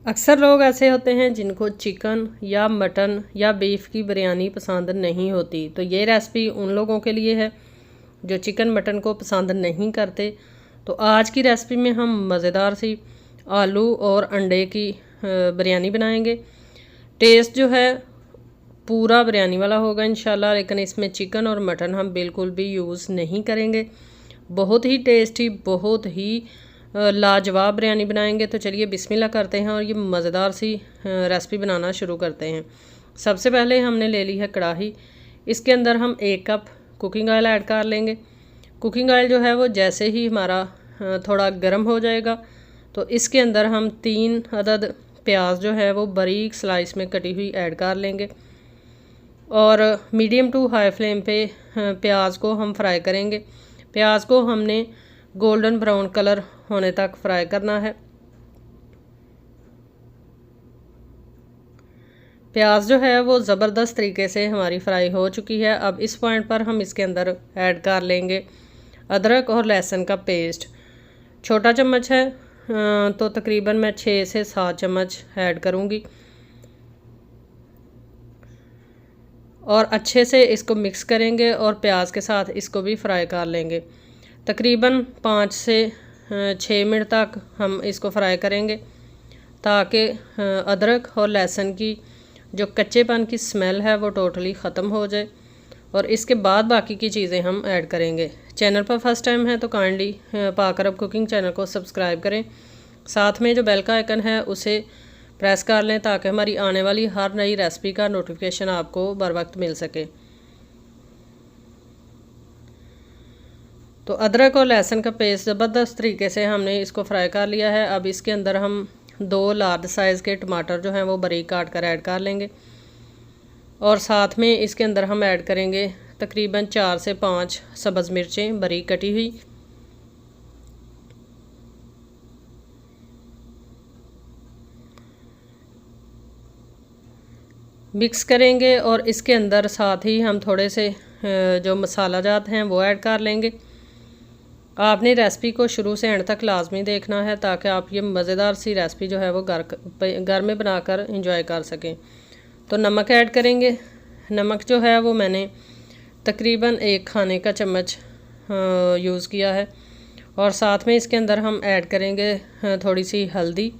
अक्सर लोग ऐसे होते हैं जिनको चिकन या मटन या बीफ की बिरयानी पसंद नहीं होती, तो ये रेसिपी उन लोगों के लिए है जो चिकन मटन को पसंद नहीं करते। तो आज की रेसिपी में हम मज़ेदार सी आलू और अंडे की बिरयानी बनाएंगे। टेस्ट जो है पूरा बिरयानी वाला होगा इंशाल्लाह, लेकिन इसमें चिकन और मटन हम बिल्कुल भी यूज़ नहीं करेंगे। बहुत ही टेस्टी, बहुत ही लाजवाब बिरयानी बनाएंगे। तो चलिए बिस्मिल्लाह करते हैं और ये मज़ेदार सी रेसिपी बनाना शुरू करते हैं। सबसे पहले हमने ले ली है कढ़ाई। इसके अंदर हम 1 कप कुकिंग ऑयल ऐड कर लेंगे। कुकिंग ऑयल जो है वो जैसे ही हमारा थोड़ा गर्म हो जाएगा तो इसके अंदर हम 3 अदद प्याज जो है वो बारीक स्लाइस में कटी हुई ऐड कर लेंगे और मीडियम टू हाई फ्लेम पे प्याज को हम फ्राई करेंगे। प्याज को हमने गोल्डन ब्राउन कलर होने तक फ्राई करना है। प्याज जो है वो ज़बरदस्त तरीके से हमारी फ्राई हो चुकी है। अब इस पॉइंट पर हम इसके अंदर ऐड कर लेंगे अदरक और लहसुन का पेस्ट। छोटा चम्मच है तो तकरीबन मैं 6 से 7 चम्मच ऐड करूँगी और अच्छे से इसको मिक्स करेंगे और प्याज के साथ इसको भी फ्राई कर लेंगे। तकरीबन 5 से 6 मिनट तक हम इसको फ्राई करेंगे ताकि अदरक और लहसुन की जो कच्चेपन की स्मेल है वो टोटली ख़त्म हो जाए और इसके बाद बाकी की चीज़ें हम ऐड करेंगे। चैनल पर फर्स्ट टाइम है तो काइंडली पाक अरब कुकिंग चैनल को सब्सक्राइब करें। साथ में जो बेल का आइकन है उसे प्रेस कर लें ताकि हमारी आने वाली हर नई रेसिपी का नोटिफिकेशन आपको बर वक्त मिल सके। तो अदरक और लहसुन का पेस्ट ज़बरदस्त तरीके से हमने इसको फ्राई कर लिया है। अब इसके अंदर हम 2 लार्ज साइज़ के टमाटर जो हैं वो बारीक काट कर ऐड कर लेंगे और साथ में इसके अंदर हम ऐड करेंगे तकरीबन 4 से 5 सब्ज़ मिर्चें बारीक कटी हुई। मिक्स करेंगे और इसके अंदर साथ ही हम थोड़े से जो मसाला जात हैं वो ऐड कर लेंगे। आपने रेसिपी को शुरू से एंड तक लाजमी देखना है ताकि आप ये मज़ेदार सी रेसिपी जो है वो घर में बनाकर इंजॉय कर सकें। तो नमक ऐड करेंगे। नमक जो है वो मैंने तकरीबन 1 खाने का चम्मच यूज़ किया है और साथ में इसके अंदर हम ऐड करेंगे थोड़ी सी हल्दी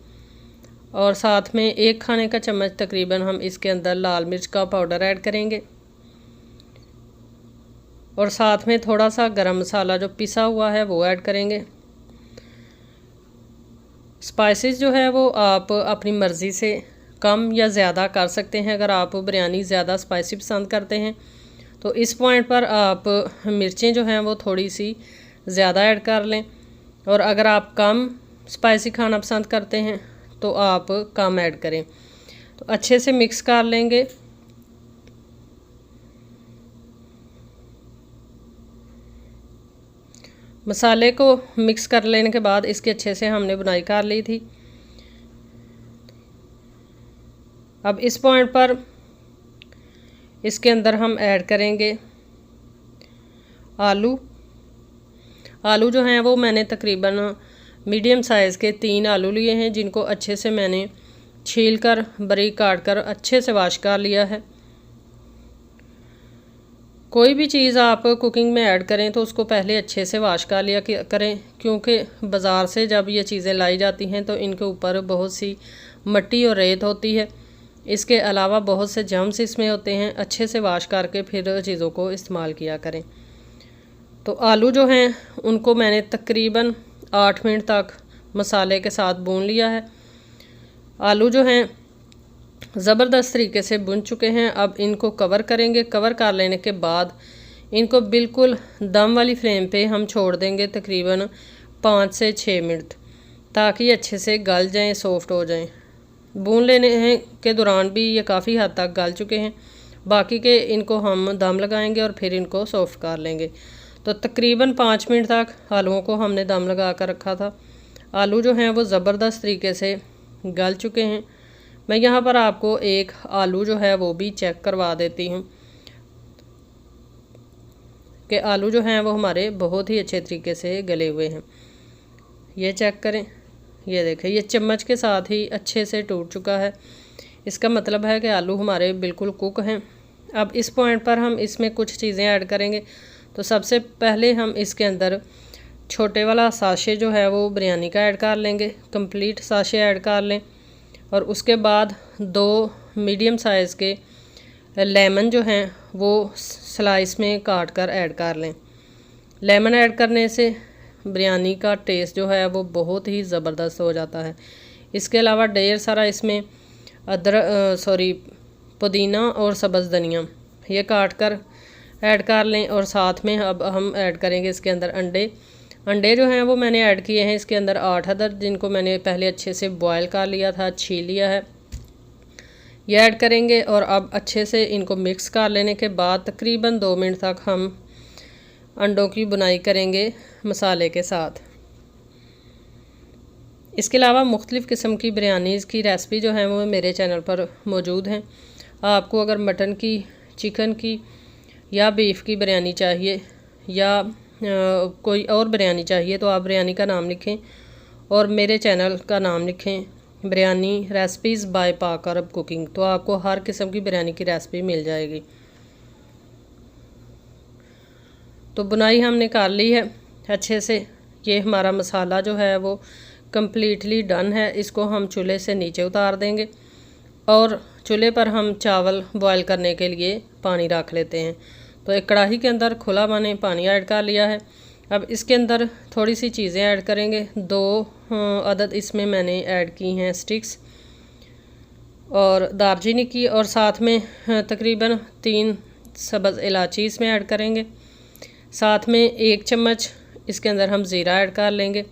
और साथ में 1 खाने का चम्मच तकरीबन हम इसके अंदर लाल मिर्च का पाउडर ऐड करेंगे और साथ में थोड़ा सा गरम मसाला जो पिसा हुआ है वो ऐड करेंगे। स्पाइसेस जो है वो आप अपनी मर्ज़ी से कम या ज़्यादा कर सकते हैं। अगर आप बिरयानी ज़्यादा स्पाइसी पसंद करते हैं तो इस पॉइंट पर आप मिर्चें जो हैं वो थोड़ी सी ज़्यादा ऐड कर लें और अगर आप कम स्पाइसी खाना पसंद करते हैं तो आप कम ऐड करें। तो अच्छे से मिक्स कर लेंगे। मसाले को मिक्स कर लेने के बाद इसके अच्छे से हमने बुनाई कर ली थी। अब इस पॉइंट पर इसके अंदर हम ऐड करेंगे आलू। आलू जो हैं वो मैंने तकरीबन मीडियम साइज़ के 3 आलू लिए हैं जिनको अच्छे से मैंने छील कर बारीक काट कर अच्छे से वॉश कर लिया है। कोई भी चीज़ आप कुकिंग में ऐड करें तो उसको पहले अच्छे से वॉश कर लिया करें, क्योंकि बाज़ार से जब ये चीज़ें लाई जाती हैं तो इनके ऊपर बहुत सी मिट्टी और रेत होती है। इसके अलावा बहुत से जर्म्स इसमें होते हैं। अच्छे से वॉश करके फिर चीज़ों को इस्तेमाल किया करें। तो आलू जो हैं उनको मैंने तकरीबन 8 मिनट तक मसाले के साथ भून लिया है। आलू जो हैं ज़बरदस्त तरीके से भुन चुके हैं। अब इनको कवर करेंगे। कवर कर लेने के बाद इनको बिल्कुल दम वाली फ्लेम पे हम छोड़ देंगे तकरीबन 5 से 6 मिनट ताकि अच्छे से गल जाएं, सॉफ्ट हो जाएं। भून लेने के दौरान भी ये काफ़ी हद तक गल चुके हैं। बाकी के इनको हम दम लगाएंगे और फिर इनको सॉफ्ट कर लेंगे। तो तकरीबन 5 मिनट तक आलूओं को हमने दम लगा कर रखा था। आलू जो हैं वो ज़बरदस्त तरीके से गल चुके हैं। मैं यहाँ पर आपको एक आलू जो है वो भी चेक करवा देती हूँ कि आलू जो हैं वो हमारे बहुत ही अच्छे तरीके से गले हुए हैं। ये चेक करें, ये देखें, ये चम्मच के साथ ही अच्छे से टूट चुका है। इसका मतलब है कि आलू हमारे बिल्कुल कुक हैं। अब इस पॉइंट पर हम इसमें कुछ चीज़ें ऐड करेंगे। तो सबसे पहले हम इसके अंदर छोटे वाला साशे जो है वो बिरयानी का ऐड कर लेंगे, कंप्लीट साशे ऐड कर लें। और उसके बाद 2 मीडियम साइज़ के लेमन जो हैं वो स्लाइस में काट कर ऐड कर लें। लेमन ऐड करने से बिरयानी का टेस्ट जो है वो बहुत ही ज़बरदस्त हो जाता है। इसके अलावा ढेर सारा इसमें पुदीना और सब्ज़ धनिया ये काट कर ऐड कर लें। और साथ में अब हम ऐड करेंगे इसके अंदर अंडे जो हैं वो मैंने ऐड किए हैं इसके अंदर 8 अदद, जिनको मैंने पहले अच्छे से बॉयल कर लिया था, छील लिया है। ये ऐड करेंगे और अब अच्छे से इनको मिक्स कर लेने के बाद तकरीबन 2 मिनट तक हम अंडों की बुनाई करेंगे मसाले के साथ। इसके अलावा मुख्तलिफ़ किस्म की बिरयानीज़ की रेसिपी जो है वो मेरे चैनल पर मौजूद हैं। आपको अगर मटन की, चिकन की या बीफ की बिरयानी चाहिए या कोई और बिरयानी चाहिए तो आप बिरयानी का नाम लिखें और मेरे चैनल का नाम लिखें बिरयानी रेसिपीज़ बाय पाक अरब कुकिंग, तो आपको हर किस्म की बिरयानी की रेसिपी मिल जाएगी। तो बुनाई हमने कर ली है अच्छे से। ये हमारा मसाला जो है वो कम्प्लीटली डन है। इसको हम चूल्हे से नीचे उतार देंगे और चूल्हे पर हम चावल बॉयल करने के लिए पानी रख लेते हैं। तो एक कढ़ाई के अंदर खुला मैंने पानी ऐड कर लिया है। अब इसके अंदर थोड़ी सी चीज़ें ऐड करेंगे। 2 अदद इसमें मैंने ऐड की हैं स्टिक्स और दालचीनी की, और साथ में तकरीबन 3 सब्ज़ इलायची इसमें ऐड करेंगे। साथ में 1 चम्मच इसके अंदर हम ज़ीरा ऐड कर लेंगे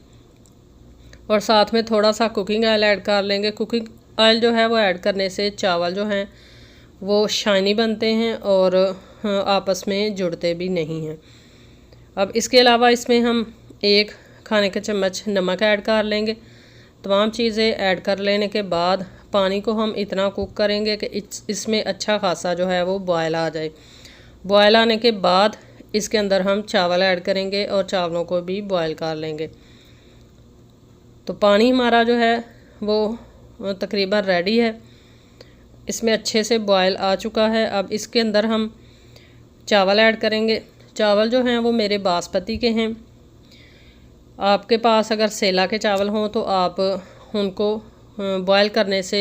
और साथ में थोड़ा सा कुकिंग ऑयल ऐड कर लेंगे। कुकिंग ऑयल जो है वो ऐड करने से चावल जो हैं वो शाइनी बनते हैं और आपस में जुड़ते भी नहीं हैं। अब इसके अलावा इसमें हम 1 खाने का चम्मच नमक ऐड कर लेंगे। तमाम चीज़ें ऐड कर लेने के बाद पानी को हम इतना कुक करेंगे कि इसमें अच्छा खासा जो है वो बॉयल आ जाए। बॉयल आने के बाद इसके अंदर हम चावल ऐड करेंगे और चावलों को भी बॉयल कर लेंगे। तो पानी हमारा जो है वो तकरीबन रेडी है, इसमें अच्छे से बॉयल आ चुका है। अब इसके अंदर हम चावल ऐड करेंगे। चावल जो हैं वो मेरे बासमती के हैं। आपके पास अगर सेला के चावल हों तो आप उनको बॉयल करने से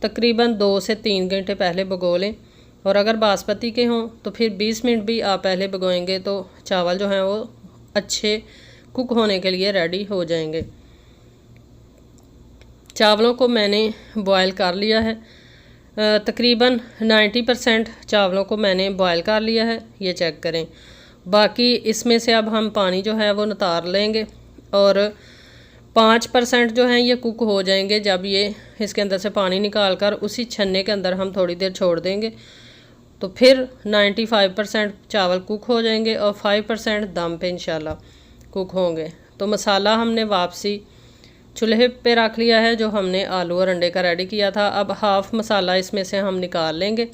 तकरीबन 2 से 3 घंटे पहले भिगो लें, और अगर बासमती के हों तो फिर 20 मिनट भी आप पहले भिगोएंगे तो चावल जो हैं वो अच्छे कुक होने के लिए रेडी हो जाएंगे। चावलों को मैंने बॉयल कर लिया है, तकरीबन 90% चावलों को मैंने बॉयल कर लिया है, ये चेक करें। बाकी इसमें से अब हम पानी जो है वो नितार लेंगे और 5% जो हैं ये कुक हो जाएंगे। जब ये इसके अंदर से पानी निकाल कर उसी छन्ने के अंदर हम थोड़ी देर छोड़ देंगे तो फिर 95% चावल कुक हो जाएंगे और 5% दम पे इंशाल्लाह कुक होंगे। तो मसाला हमने वापसी चूल्हे पे रख लिया है जो हमने आलू और अंडे का रेडी किया था। अब हाफ़ मसाला इसमें से हम निकाल लेंगे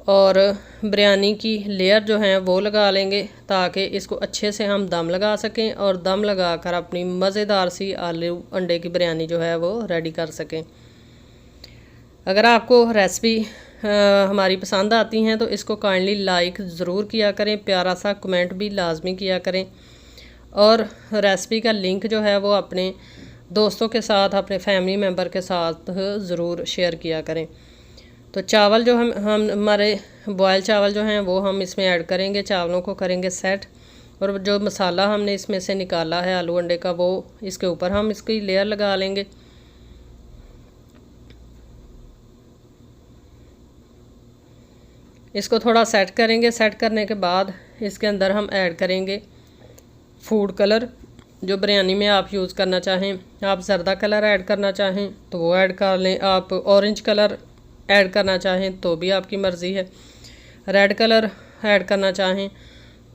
और बिरयानी की लेयर जो है वो लगा लेंगे ताकि इसको अच्छे से हम दम लगा सकें और दम लगा कर अपनी मज़ेदार सी आलू अंडे की बिरयानी जो है वो रेडी कर सकें। अगर आपको रेसिपी हमारी पसंद आती हैं तो इसको काइंडली लाइक ज़रूर किया करें, प्यारा सा कमेंट भी लाजमी किया करें और रेसिपी का लिंक जो है वो अपने दोस्तों के साथ, अपने फैमिली मेम्बर के साथ ज़रूर शेयर किया करें। तो चावल जो हम हमारे बॉयल चावल जो हैं वो हम इसमें ऐड करेंगे, चावलों को करेंगे सेट, और जो मसाला हमने इसमें से निकाला है आलू अंडे का वो इसके ऊपर हम इसकी लेयर लगा लेंगे। इसको थोड़ा सेट करेंगे। सेट करने के बाद इसके अंदर हम ऐड करेंगे फूड कलर, जो बिरयानी में आप यूज़ करना चाहें। आप जर्दा कलर ऐड करना चाहें तो वो ऐड कर लें, आप ऑरेंज कलर ऐड करना चाहें तो भी आपकी मर्ज़ी है, रेड कलर ऐड करना चाहें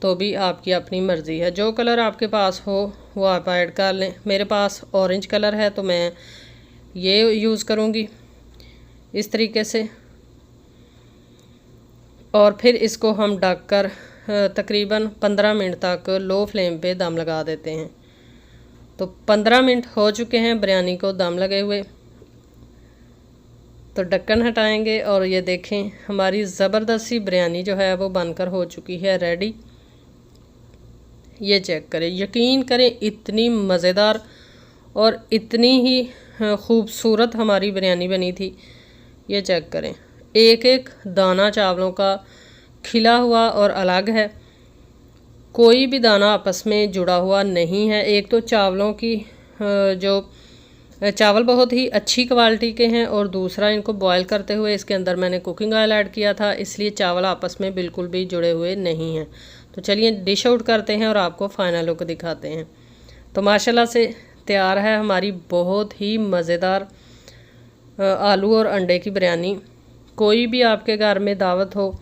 तो भी आपकी अपनी मर्ज़ी है। जो कलर आपके पास हो वो आप ऐड कर लें। मेरे पास ऑरेंज कलर है तो मैं ये यूज़ करूँगी इस तरीके से, और फिर इसको हम ढक कर तकरीबन 15 मिनट तक लो फ्लेम पे दम लगा देते हैं। तो 15 मिनट हो चुके हैं बिरयानी को दम लगे हुए। तो ढक्कन हटाएंगे और ये देखें हमारी ज़बरदस्त सी बिरयानी जो है वो बनकर हो चुकी है रेडी। ये चेक करें, यकीन करें इतनी मज़ेदार और इतनी ही खूबसूरत हमारी बिरयानी बनी थी। ये चेक करें, एक एक दाना चावलों का खिला हुआ और अलग है, कोई भी दाना आपस में जुड़ा हुआ नहीं है। एक तो चावलों की जो चावल बहुत ही अच्छी क्वालिटी के हैं और दूसरा इनको बॉयल करते हुए इसके अंदर मैंने कुकिंग ऑयल ऐड किया था, इसलिए चावल आपस में बिल्कुल भी जुड़े हुए नहीं हैं। तो चलिए डिश आउट करते हैं और आपको फाइनल लुक दिखाते हैं। तो माशाल्लाह से तैयार है हमारी बहुत ही मज़ेदार आलू और अंडे की बिरयानी। कोई भी आपके घर में दावत हो,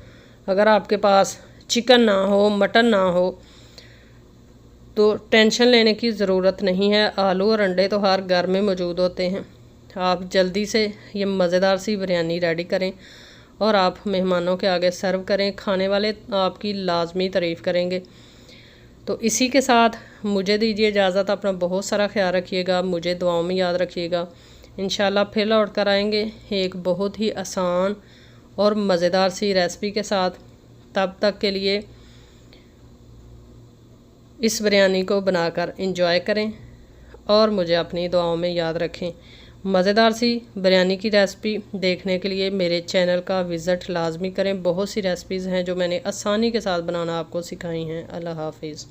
अगर आपके पास चिकन ना हो, मटन ना हो, तो टेंशन लेने की ज़रूरत नहीं है। आलू और अंडे तो हर घर में मौजूद होते हैं। आप जल्दी से ये मज़ेदार सी बिरयानी रेडी करें और आप मेहमानों के आगे सर्व करें। खाने वाले आपकी लाजमी तारीफ़ करेंगे। तो इसी के साथ मुझे दीजिए इजाज़त। अपना बहुत सारा ख्याल रखिएगा, मुझे दुआओं में याद रखिएगा। इंशाल्लाह फिर लौट कर आएँगे एक बहुत ही आसान और मज़ेदार सी रेसिपी के साथ। तब तक के लिए इस बिरयानी को बनाकर एंजॉय करें और मुझे अपनी दुआओं में याद रखें। मज़ेदार सी बिरयानी की रेसिपी देखने के लिए मेरे चैनल का विज़िट लाजमी करें। बहुत सी रेसिपीज़ हैं जो मैंने आसानी के साथ बनाना आपको सिखाई हैं। अल्लाह हाफिज़।